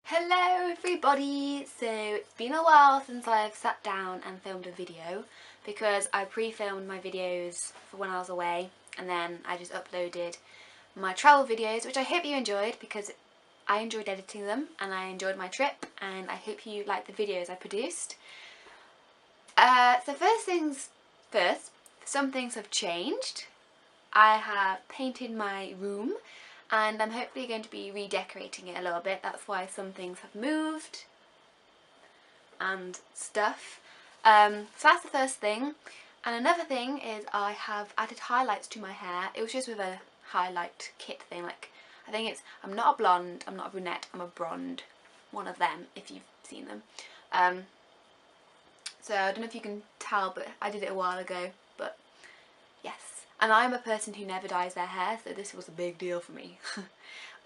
Hello everybody! So it's been a while since I've sat down and filmed a video because I pre-filmed my videos for when I was away and then I just uploaded my travel videos, which I hope you enjoyed because I enjoyed editing them and I enjoyed my trip and I hope you liked the videos I produced. So first things first, some things have changed. I have painted my room and I'm hopefully going to be redecorating it a little bit. That's why some things have moved and stuff. So that's the first thing. And another thing is I have added highlights to my hair. It was just with a highlight kit thing. Like, I think it's, I'm not a blonde, I'm not a brunette, I'm a blonde. One of them, if you've seen them. So I don't know if you can tell, but I did it a while ago. But yes. And I'm a person who never dyes their hair, so this was a big deal for me.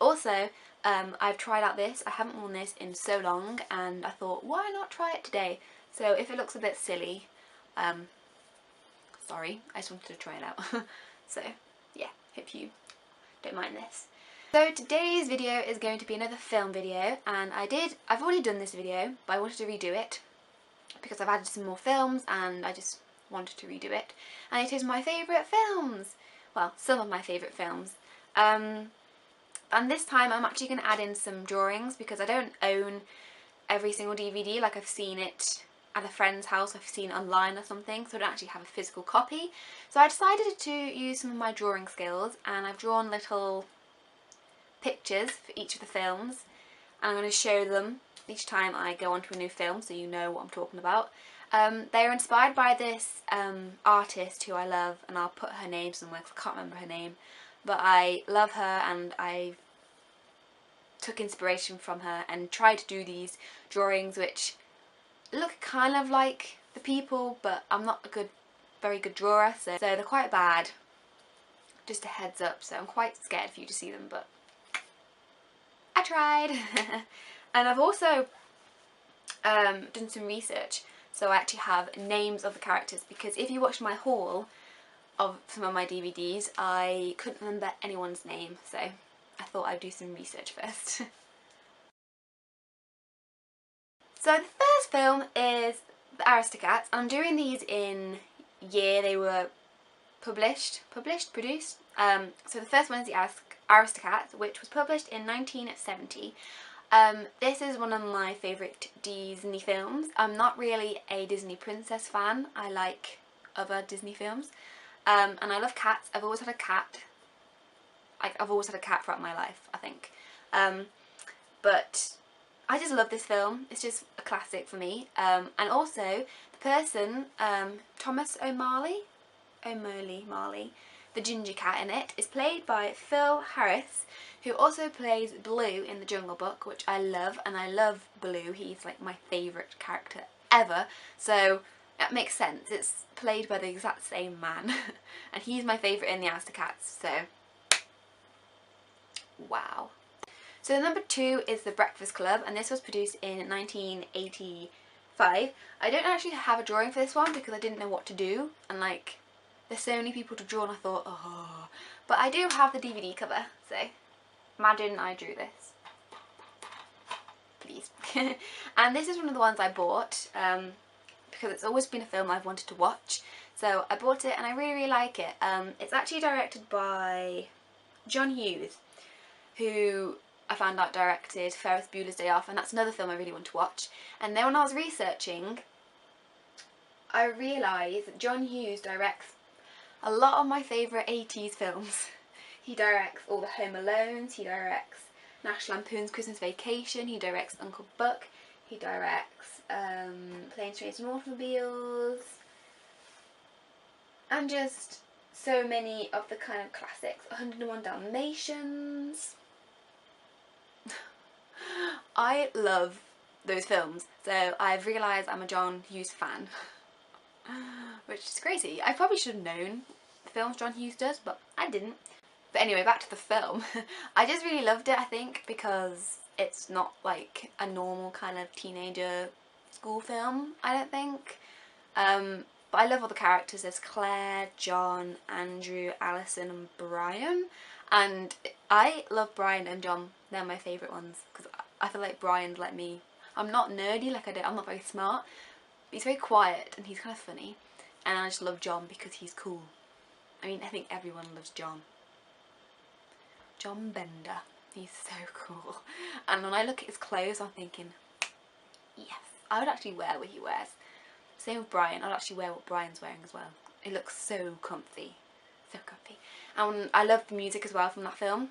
Also, I've tried out this. I haven't worn this in so long, and I thought, why not try it today? So if it looks a bit silly, sorry, I just wanted to try it out. So yeah, hope you don't mind this. So today's video is going to be another film video, and I've already done this video, but I wanted to redo it because I've added some more films and I just wanted to redo it, and it is my favourite films, well, some of my favourite films, and this time I'm actually going to add in some drawings because I don't own every single DVD. Like, I've seen it at a friend's house, I've seen it online or something, so I don't actually have a physical copy. So I decided to use some of my drawing skills, and I've drawn little pictures for each of the films, and I'm going to show them each time I go onto a new film so you know what I'm talking about. They are inspired by this artist who I love, and I'll put her name somewhere because I can't remember her name, but I love her and I took inspiration from her and tried to do these drawings which look kind of like the people, but I'm not a very good drawer, so they're quite bad, just a heads up. So I'm quite scared for you to see them, but I tried. And I've also done some research. So I actually have names of the characters, because if you watched my haul of some of my DVDs, I couldn't remember anyone's name, so I thought I'd do some research first. So the first film is the Aristocats. I'm doing these in year they were produced. So the first one is the Aristocats, which was published in 1970. This is one of my favourite Disney films. I'm not really a Disney princess fan. I like other Disney films. And I love cats. I've always had a cat. I've always had a cat throughout my life, I think. But I just love this film. It's just a classic for me. And also, the person, Thomas O'Malley, the ginger cat in it, is played by Phil Harris, who also plays Blue in The Jungle Book, which I love, and I love Blue. He's like my favourite character ever, so that makes sense. It's played by the exact same man, and he's my favourite in the Aristocats, so wow. So number 2 is The Breakfast Club, and this was produced in 1985. I don't actually have a drawing for this one because I didn't know what to do, and like, there's so many people to draw, and I thought, oh. But I do have the DVD cover, so imagine I drew this. Please. And this is one of the ones I bought, because it's always been a film I've wanted to watch. So I bought it and I really, really like it. It's actually directed by John Hughes, who I found out directed Ferris Bueller's Day Off, and that's another film I really want to watch. And then when I was researching, I realised that John Hughes directs a lot of my favourite 80s films. He directs all the Home Alones, he directs National Lampoon's Christmas Vacation, he directs Uncle Buck, he directs Planes, Trains and Automobiles, and just so many of the kind of classics. 101 Dalmatians. I love those films, so I've realised I'm a John Hughes fan. Which is crazy. I probably should have known the films John Hughes does, but I didn't. But anyway, back to the film. I just really loved it, I think, because it's not like a normal kind of teenager school film, I don't think. But I love all the characters. There's Claire, John, Andrew, Alison and Brian. And I love Brian and John. They're my favourite ones because I feel like Brian's like me. I'm not nerdy, like I'm not very smart. But he's very quiet and he's kind of funny. And I just love John because he's cool. I mean, I think everyone loves John. John Bender. He's so cool. And when I look at his clothes, I'm thinking, yes, I would actually wear what he wears. Same with Brian. I'd actually wear what Brian's wearing as well. It looks so comfy. So comfy. And I love the music as well from that film.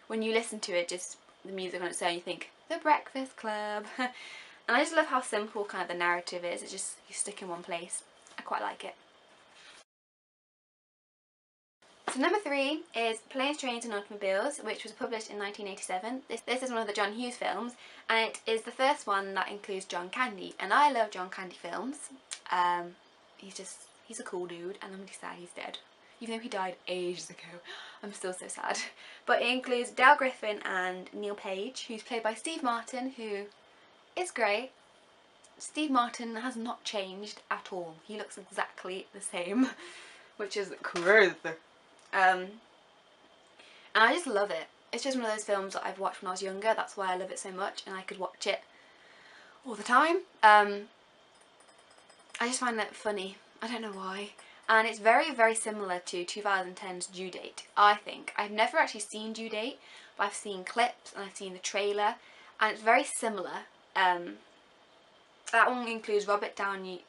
When you listen to it, just the music on its own, you think, The Breakfast Club. And I just love how simple kind of the narrative is. It's just, you stick in one place. I quite like it. So number 3 is Planes, Trains and Automobiles, which was published in 1987. This is one of the John Hughes films, and it is the first one that includes John Candy. And I love John Candy films. He's a cool dude, and I'm really sad he's dead. Even though he died ages ago, I'm still so sad. But it includes Dale Griffin and Neil Page, who's played by Steve Martin, who is great. Steve Martin has not changed at all. He looks exactly the same, which is crazy. And I just love it. It's just one of those films that I've watched when I was younger. That's why I love it so much, and I could watch it all the time. I just find it funny. I don't know why. And it's very, very similar to 2010's Due Date, I think. I've never actually seen Due Date, but I've seen clips and I've seen the trailer, and it's very similar. That one includes Robert Downey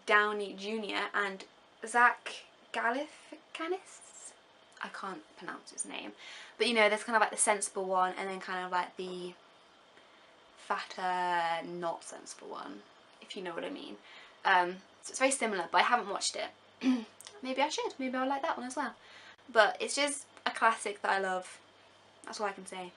Jr. and Zach Galifianakis. I can't pronounce his name, but you know, there's kind of like the sensible one, and then kind of like the fatter, not sensible one, if you know what I mean. So it's very similar, but I haven't watched it. Maybe I should. Maybe I'll like that one as well. But it's just a classic that I love. That's all I can say.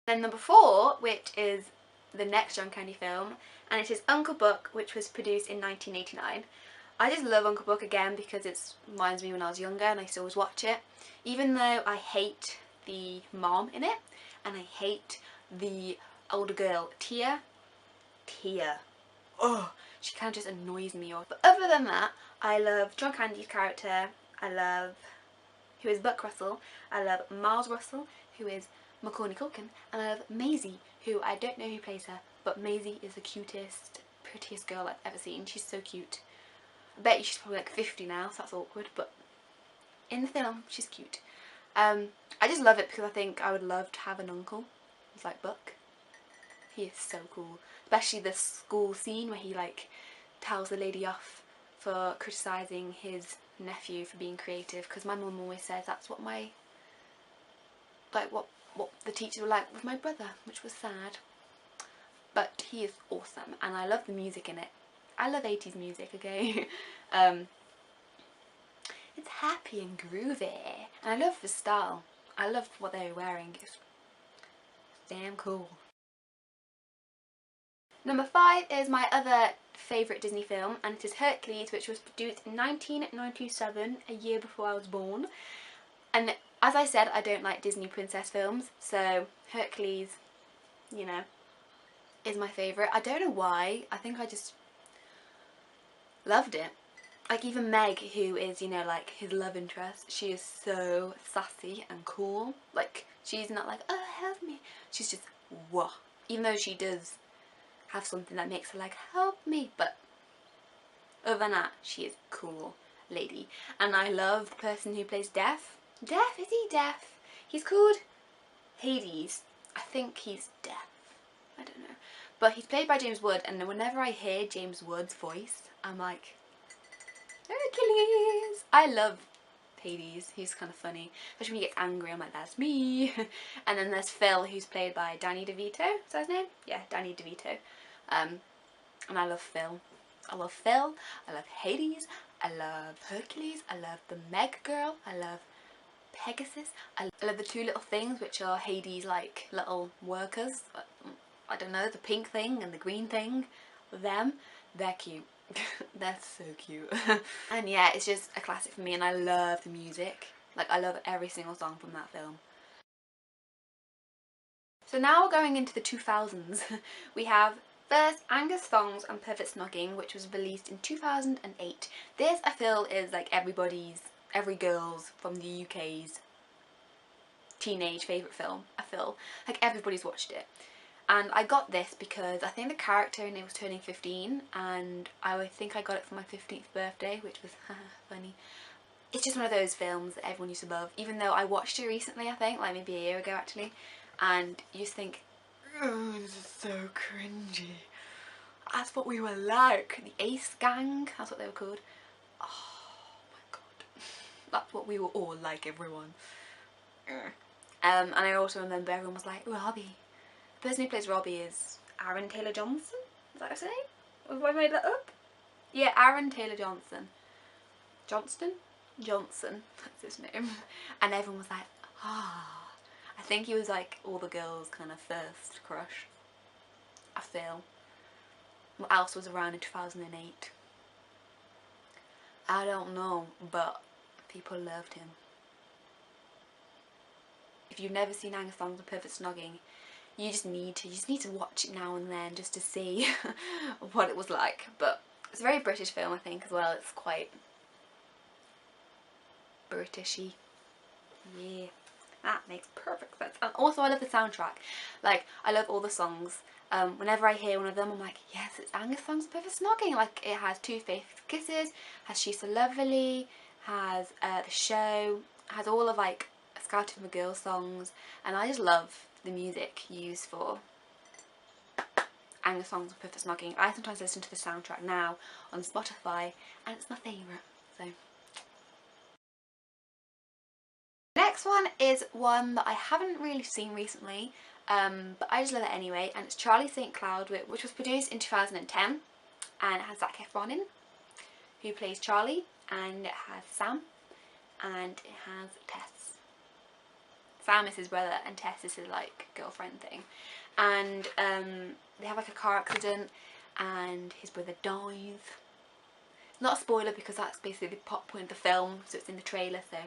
Then number 4, which is the next John Candy film, and it is Uncle Buck, which was produced in 1989. I just love Uncle Buck again because it reminds me when I was younger and I used to always watch it. Even though I hate the mom in it, and I hate the older girl, Tia. Oh, she kind of just annoys me. But other than that, I love John Candy's character. I love who is Buck Russell. I love Miles Russell, who is Macaulay Culkin, and I love Maisie, who I don't know who plays her, but Maisie is the cutest, prettiest girl I've ever seen. She's so cute. I bet you she's probably like 50 now, so that's awkward, but in the film, she's cute. I just love it because I think I would love to have an uncle who's like Buck. He is so cool. Especially the school scene where he like tells the lady off for criticising his nephew for being creative, because my mum always says that's what my, like what the teachers were like with my brother, which was sad. But he is awesome, and I love the music in it. I love 80s music, okay? It's happy and groovy, and I love the style. I love what they were wearing. It's damn cool. Number 5 is my other favourite Disney film, and it is Hercules, which was produced in 1997, a year before I was born. And as I said, I don't like Disney princess films, so Hercules, you know, is my favourite. I don't know why. I think I just loved it. Like even Meg, who is, you know, like his love interest, she is so sassy and cool. Like she's not like, oh help me. She's just whoa. Even though she does have something that makes her like help me, but other than that, she is a cool lady. And I love the person who plays Deaf. Deaf? Is he deaf? He's called Hades. I think he's deaf. I don't know. But he's played by James Wood, and whenever I hear James Wood's voice, I'm like, Hercules! I love Hades. He's kind of funny. Especially when he gets angry, I'm like, that's me. And then there's Phil, who's played by Danny DeVito. Is that his name? Yeah, Danny DeVito. And I love Phil. I love Phil. I love Hades. I love Hercules. I love the Meg girl. I love Pegasus. I love the two little things, which are Hades' like little workers. I don't know, the pink thing and the green thing. Them. They're cute. They're so cute. And yeah, it's just a classic for me, and I love the music. Like I love every single song from that film. So now we're going into the 2000s. We have first Angus, Thongs and Perfect Snogging, which was released in 2008. This I feel is like every girl's from the UK's teenage favourite film, I feel. Like everybody's watched it. And I got this because I think the character in it was turning 15, and I think I got it for my 15th birthday, which was funny. It's just one of those films that everyone used to love, even though I watched it recently, I think, like maybe a year ago actually, and you just think, oh, this is so cringy. That's what we were like. The Ace Gang, that's what they were called. Oh my god. That's what we were all like, everyone. And I also remember everyone was like, Robbie. The person who plays Robbie is Aaron Taylor Johnson? Is that his name? Have I made that up? Yeah, Aaron Taylor Johnson. Johnston? Johnson, that's his name. And everyone was like, ah. I think he was like all the girls' kind of first crush, I feel. What else was around in 2008? I don't know, but people loved him. If you've never seen Angus and Perfect Snogging, you just need to watch it now and then just to see what it was like. But it's a very British film, I think, as well. It's quite Britishy. Yeah, that makes perfect sense. And also I love the soundtrack. Like, I love all the songs. Whenever I hear one of them, I'm like, yes, it's Angus Songs of Perfect Snogging. Like, it has Two Faithful Kisses, has She's So Lovely, has The Show, has all of like Scouting for Girls songs, and I just love the music used for Angus Songs of Perfect Snogging. I sometimes listen to the soundtrack now on Spotify, and it's my favourite. So next one is one that I haven't really seen recently, but I just love it anyway, and it's Charlie St. Cloud, which was produced in 2010, and it has Zac Efron in, who plays Charlie, and it has Sam, and it has Tess. Sam is his brother, and Tess is his like girlfriend thing, and they have like a car accident, and his brother dies. Not a spoiler because that's basically the plot point of the film, so it's in the trailer, so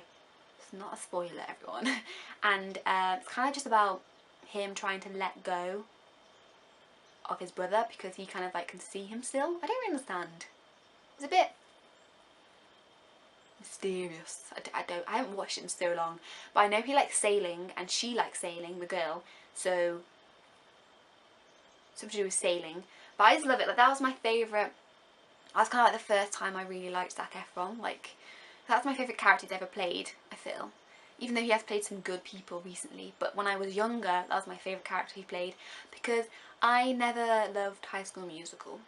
it's not a spoiler, everyone. And it's kind of just about him trying to let go of his brother because he kind of like can see him still. I don't really understand. It's a bit mysterious. I haven't watched it in so long, but I know he likes sailing and she likes sailing, the girl, so something to do with sailing. But I just love it. Like, that was my favourite. That's kind of like the first time I really liked Zac Efron. Like, that's my favourite character he's ever played, I feel. Even though he has played some good people recently, but when I was younger, that was my favourite character he played, because I never loved High School Musical.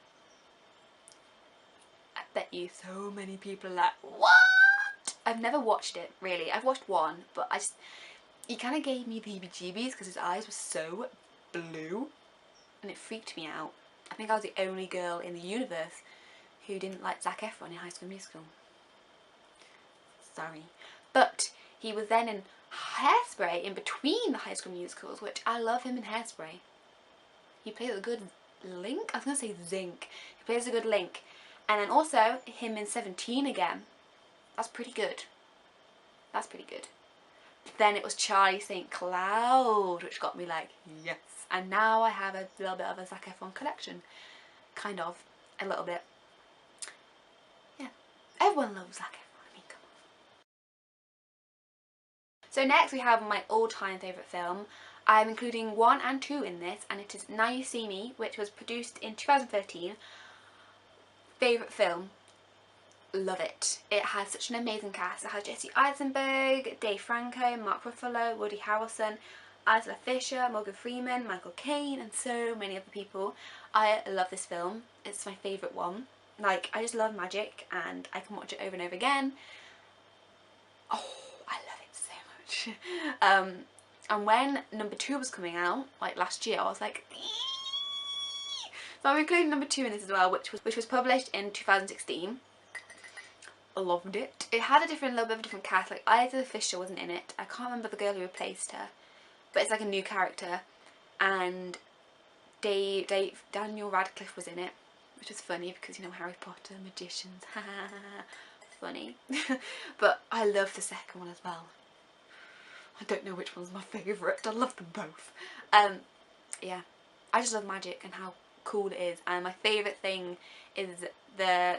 I bet you so many people are like, what? I've never watched it, really. I've watched one, but he kind of gave me the heebie-jeebies because his eyes were so blue, and it freaked me out. I think I was the only girl in the universe who didn't like Zac Efron in High School Musical. Sorry. But he was then in Hairspray in between the High School Musicals, which I love him in Hairspray. He plays a good Link? I was going to say Zinc. He plays a good Link. And then also him in 17 again. That's pretty good. That's pretty good. Then it was Charlie St. Cloud, which got me like, yes. And now I have a little bit of a Zac Efron collection. Kind of. A little bit. Yeah. Everyone loves Zac Efron. I mean, come on. So next we have my all-time favourite film. I'm including 1 and 2 in this, and it is Now You See Me, which was produced in 2013. Favourite film. Love it. It has such an amazing cast. It has Jesse Eisenberg, Dave Franco, Mark Ruffalo, Woody Harrelson, Isla Fisher, Morgan Freeman, Michael Caine, and so many other people. I love this film. It's my favourite one. Like, I just love magic, and I can watch it over and over again. Oh, I love it so much. And when number 2 was coming out, like last year, I was like, eee! So I'm including number 2 in this as well, which was published in 2016. I loved it. It had a little bit of a different cast. Like, Isla Fisher wasn't in it. I can't remember the girl who replaced her, but it's like a new character. And Daniel Radcliffe was in it, which was funny because, you know, Harry Potter, magicians, funny. But I love the second one as well. I don't know which one's my favourite. I love them both. Yeah, I just love magic and how cool it is. And my favourite thing is the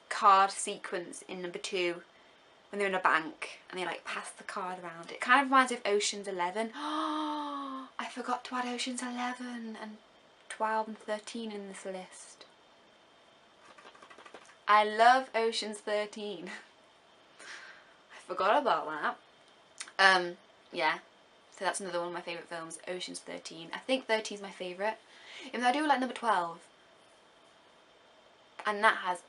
card sequence in number 2 when they're in a bank and they like pass the card around. It kind of reminds me of Ocean's 11. Oh, I forgot to add Ocean's 11 and 12 and 13 in this list. I love Ocean's 13. I forgot about that. Yeah, so that's another one of my favourite films, Ocean's 13. I think 13 is my favourite, even though I do like number 12. And that has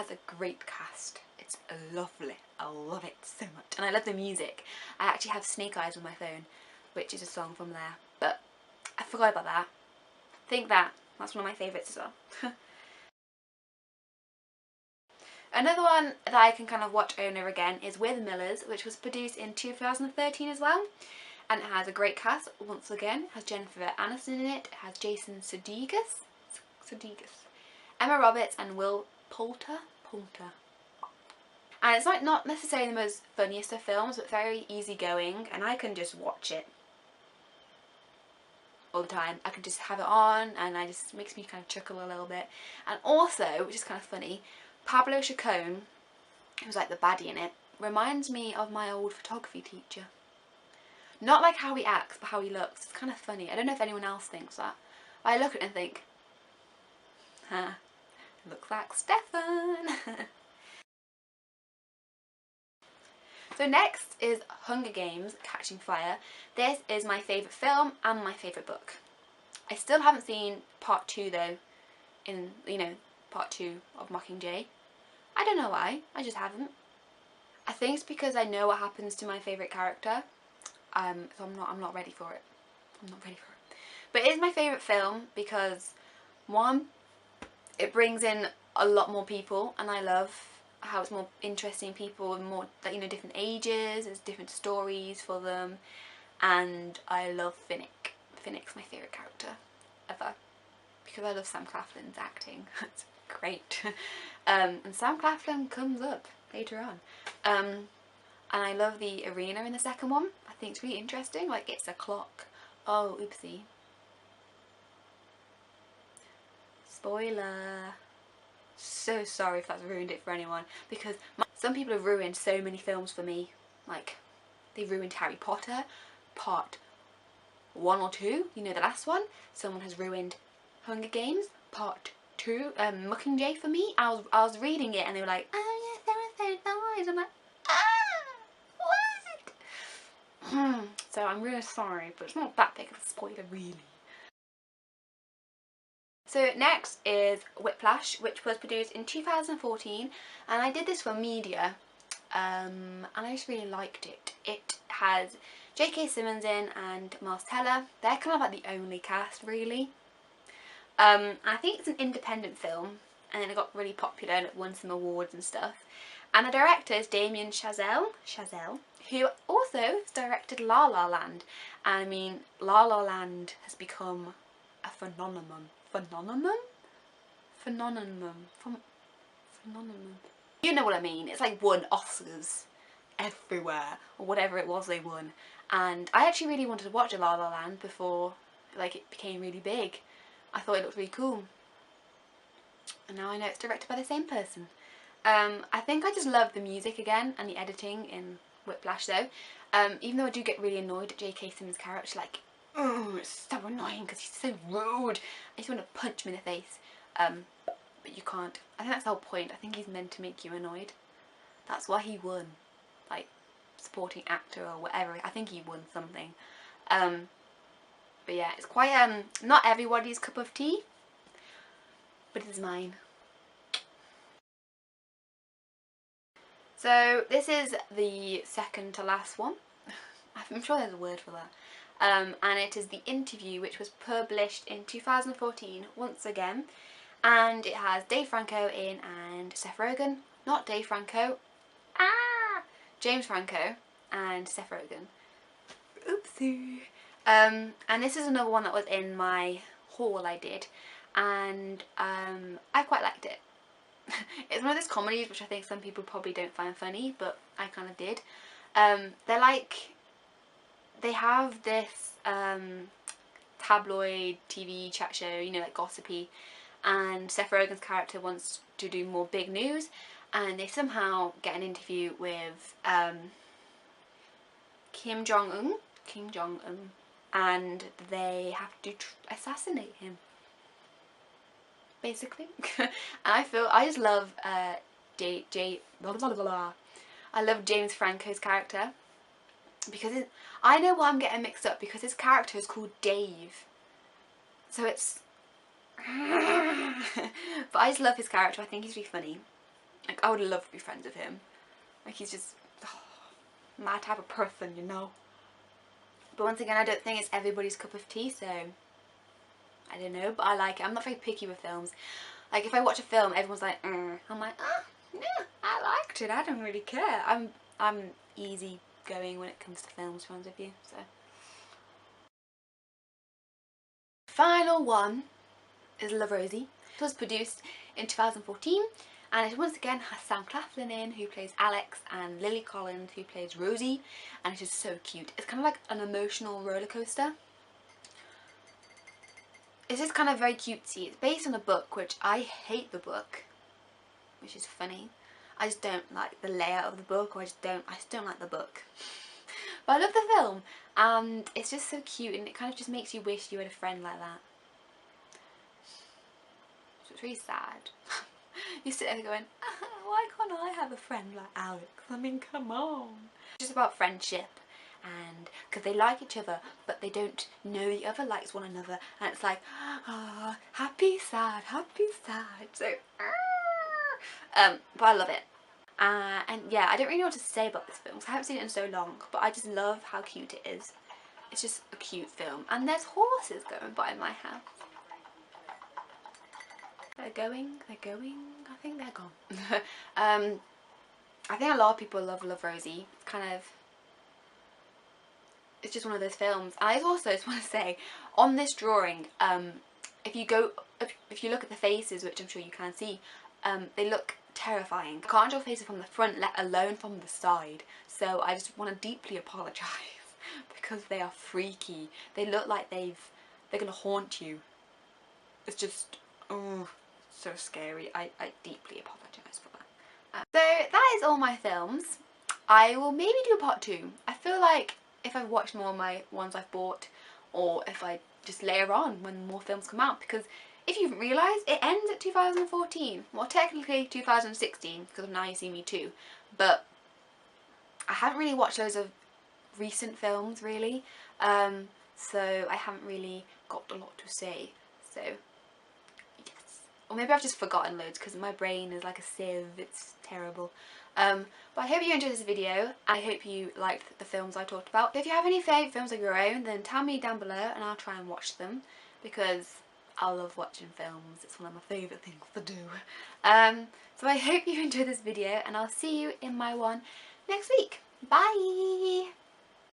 a great cast. It's lovely. I love it so much. And I love the music. I actually have Snake Eyes on my phone, which is a song from there. But I forgot about that. I think that's one of my favourites as well. Another one that I can kind of watch over and over again is We're the Millers, which was produced in 2013 as well. And it has a great cast, once again. It has Jennifer Aniston in it. It has Jason Sudeikis, Emma Roberts and Will Poulter. And it's like not necessarily the most funniest of films, but very easygoing, and I can just watch it all the time. I can just have it on, and it just makes me kind of chuckle a little bit. And also, which is kind of funny, Pablo Chacon, who's like the baddie in it, reminds me of my old photography teacher. Not like how he acts, but how he looks. It's kind of funny. I don't know if anyone else thinks that. I look at it and think, huh, looks like Stefan. So next is Hunger Games: Catching Fire. This is my favourite film and my favourite book. I still haven't seen part 2 though, in, you know, part 2 of Mockingjay. I don't know why, I just haven't. I think it's because I know what happens to my favourite character, so I'm not ready for it. But it is my favourite film because, one, it brings in a lot more people, and I love how it's more interesting people and more, like, you know, different ages, there's different stories for them, and I love Finnick. Finnick's my favourite character ever because I love Sam Claflin's acting. It's great. And Sam Claflin comes up later on. And I love the arena in the second one. I think it's really interesting, like it's a clock. Oh, oopsie. Spoiler. So sorry if that's ruined it for anyone, because some people have ruined so many films for me. Like, they ruined Harry Potter part 1 or 2, you know, the last one. Someone has ruined Hunger Games part 2, Mockingjay for me. I was reading it and they were like, oh yes, that was so nice. I'm like, what? So I'm really sorry, but it's not that big of a spoiler really. So next is Whiplash, which was produced in 2014, and I did this for media, and I just really liked it. It has J.K. Simmons in and Miles Teller. They're kind of like the only cast really. I think it's an independent film, and then it got really popular and it won some awards and stuff. And the director is Damien Chazelle, who also has directed La La Land. And I mean, La La Land has become a phenomenon. You know what I mean. It's like won Oscars everywhere, or whatever it was they won. And I actually really wanted to watch La La Land before, like, it became really big. I thought it looked really cool. And now I know it's directed by the same person. I think I just love the music again and the editing in Whiplash though. Even though I do get really annoyed at J.K. Simmons' character, like, oh, it's so annoying because he's so rude. I just want to punch him in the face. But you can't. I think that's the whole point. I think he's meant to make you annoyed. That's why he won, like, supporting actor or whatever. I think he won something. But yeah, it's quite not everybody's cup of tea, but it is mine. So this is the second to last one. I'm sure there's a word for that. And it is The Interview, which was published in 2014 once again, and it has Dave Franco in and Seth Rogen. Not Dave Franco, James Franco and Seth Rogen. Oopsie. And this is another one that was in my haul I did, and I quite liked it. It's one of those comedies which I think some people probably don't find funny, but I kind of did. They're like, they have this tabloid TV chat show, you know, like gossipy, and Seth Rogen's character wants to do more big news, and they somehow get an interview with Kim Jong-un, and they have to assassinate him, basically. And I just love I love James Franco's character, because I know why I'm getting mixed up, because his character is called Dave, so it's but I just love his character. I think he's really funny. Like, I would love to be friends with him. Like, he's just my type of person, you know. But once again, I don't think it's everybody's cup of tea, so I don't know, but I like it. I'm not very picky with films. Like, if I watch a film, everyone's like, I'm like, yeah, I liked it. I don't really care. I'm easy going when it comes to films, to be honest with you. So, final one is Love Rosie. It was produced in 2014, and it once again has Sam Claflin in, who plays Alex, and Lily Collins, who plays Rosie, and it is so cute. It's kind of like an emotional roller coaster. It's just kind of very cutesy. It's based on a book, which I hate the book, which is funny. I just don't like the layout of the book, or I just don't like the book. But I love the film, and it's just so cute, and it kind of just makes you wish you had a friend like that. So it's really sad. You sit there going, why can't I have a friend like Alex? I mean, come on. It's just about friendship, and because they like each other, but they don't know the other likes one another, and it's like, happy, sad, happy, sad. So, but I love it. And yeah, I don't really know what to say about this film because I haven't seen it in so long, but I just love how cute it is. It's just a cute film, and there's horses going by my house. They're going, I think they're gone. I think a lot of people love Rosie. It's kind of, it's just one of those films. And I also just want to say, on this drawing, if you look at the faces, which I'm sure you can see, they look terrifying. I can't draw faces from the front, let alone from the side. So I just want to deeply apologise because they are freaky. They look like they're gonna haunt you. It's just, oh, so scary. I deeply apologise for that. So that is all my films. I will maybe do a part 2. I feel like if I've watched more of my ones I've bought, or if I just later on when more films come out, because if you've realised, it ends at 2014. Well, technically 2016 because of Now You See Me Too, but I haven't really watched loads of recent films really, so I haven't really got a lot to say. So yes, or maybe I've just forgotten loads because my brain is like a sieve. It's terrible. But I hope you enjoyed this video. I hope you liked the films I talked about. If you have any favourite films of your own, then tell me down below and I'll try and watch them, because I love watching films. It's one of my favourite things to do. So I hope you enjoyed this video, and I'll see you in my one next week. Bye!